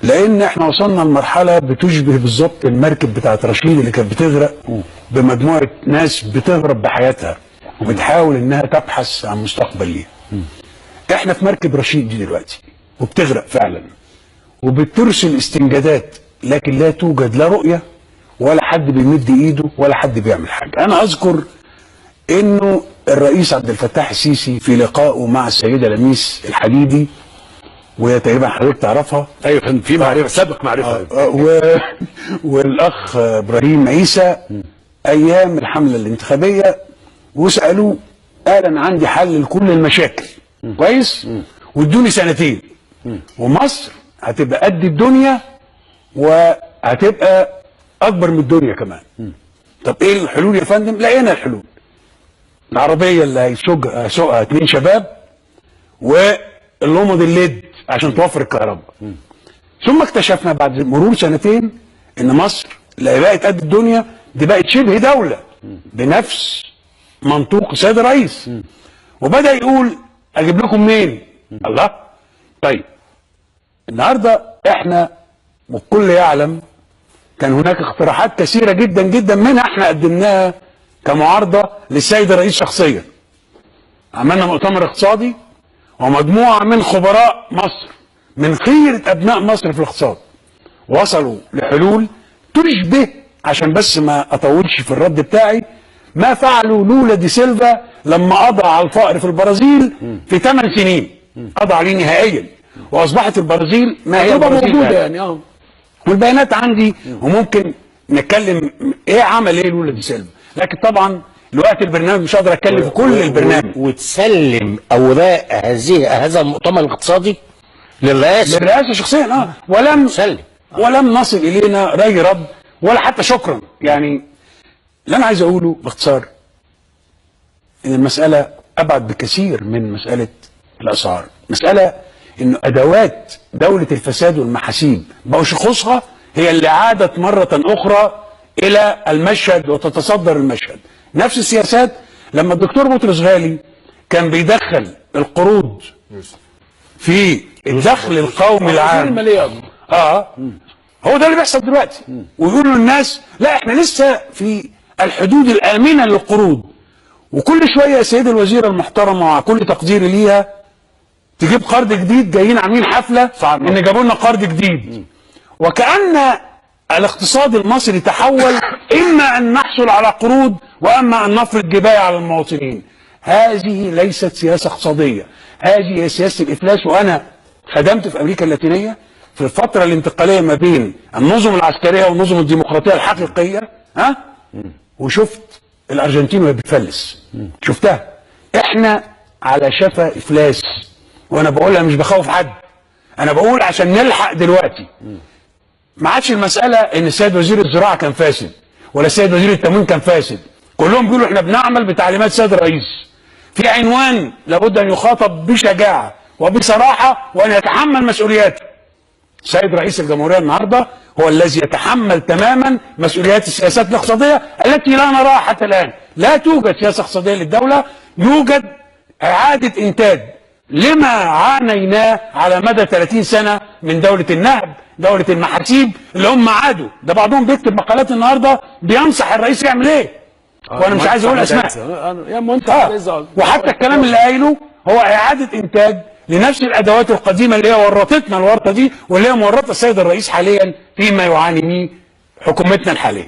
لان احنا وصلنا لمرحله بتشبه بالظبط المركب بتاعت رشيد اللي كانت بتغرق بمجموعه ناس بتهرب بحياتها وبتحاول انها تبحث عن مستقبل ليها. احنا في مركب رشيد دي دلوقتي وبتغرق فعلا وبترسل استنجادات، لكن لا توجد لا رؤيه ولا حد بيمد ايده ولا حد بيعمل حاجه. انا اذكر انه الرئيس عبد الفتاح السيسي في لقائه مع السيده لميس الحديدي، وهي تقريبا حضرتك تعرفها. ايوه في معرفه، سابق معرفه. والاخ ابراهيم عيسى ايام الحمله الانتخابيه، وسالوه قال انا عندي حل لكل المشاكل كويس وادوني سنتين ومصر هتبقى قد الدنيا وهتبقى اكبر من الدنيا كمان. طب ايه الحلول يا فندم؟ لقينا الحلول. العربيه اللي هيسوقها 2 شباب واللمض الليد عشان توفر الكهرباء. ثم اكتشفنا بعد مرور سنتين ان مصر لا بقت قد الدنيا، دي بقت شبه دوله بنفس منطوق السيد الرئيس. وبدا يقول اجيب لكم مين؟ الله. طيب النهارده احنا والكل يعلم كان هناك اقتراحات كثيره جدا جدا منها احنا قدمناها كمعارضه للسيد الرئيس شخصيا. عملنا مؤتمر اقتصادي ومجموعه من خبراء مصر من خيره ابناء مصر في الاقتصاد وصلوا لحلول تشبه، عشان بس ما اطولش في الرد بتاعي، ما فعلوا لولا دي سيلفا لما قضى على الفقر في البرازيل في 8 سنين. قضى عليه نهائيا واصبحت البرازيل ما هي موجوده يعني. والبيانات عندي وممكن نتكلم ايه عمل ايه لولا دي سيلفا، لكن طبعا الوقت البرنامج مش هقدر اتكلم في كل البرنامج. وتسلم اوراق هذا المؤتمر الاقتصادي للرئاسه شخصيا ولم نصل الينا راي رد ولا حتى شكرا. يعني اللي انا عايز اقوله باختصار ان المساله ابعد بكثير من مساله الاسعار، مساله انه ادوات دوله الفساد والمحاسيب بقوا شخوصها هي اللي عادت مره اخرى الى المشهد وتتصدر المشهد. نفس السياسات لما الدكتور بطرس غالي كان بيدخل القروض في الدخل القومي العام، هو ده اللي بيحصل دلوقتي. ويقولوا للناس لا احنا لسه في الحدود الامنه للقروض. وكل شويه يا سيد الوزيره المحترمه مع كل تقديري ليها تجيب قرض جديد، جايين عاملين حفله ان جابوا لنا قرض جديد، وكأن الاقتصاد المصري تحول اما ان نحصل على قروض واما ان نفرض جبايه على المواطنين. هذه ليست سياسه اقتصاديه، هذه هي سياسه الافلاس. وانا خدمت في امريكا اللاتينيه في الفتره الانتقاليه ما بين النظم العسكريه والنظم الديمقراطيه الحقيقيه، وشفت الارجنتين وهي بتفلس، شفتها. احنا على شفا افلاس، وانا بقولها مش بخوف حد، انا بقول عشان نلحق دلوقتي. ما عادش المساله ان السيد وزير الزراعه كان فاسد ولا السيد وزير التموين كان فاسد، كلهم بيقولوا احنا بنعمل بتعليمات السيد الرئيس. في عنوان لابد ان يخاطب بشجاعه وبصراحه وان يتحمل مسؤولياته. السيد رئيس الجمهوريه النهارده هو الذي يتحمل تماما مسؤوليات السياسات الاقتصاديه التي لا نراها حتى الان. لا توجد سياسه اقتصاديه للدوله، يوجد اعاده انتاج لما عانيناه على مدى 30 سنه من دوله النهب، دوله المحاسيب اللي هم عادوا. ده بعضهم بيكتب مقالات النهارده بينصح الرئيس يعمل ايه، وانا مش عايز اقول اسماء. وحتى الكلام اللي قايله هو اعاده انتاج لنفس الادوات القديمه اللي هي ورطتنا الورطه دي، واللي هي مورطه السيد الرئيس حاليا فيما يعاني منه حكومتنا الحاليه.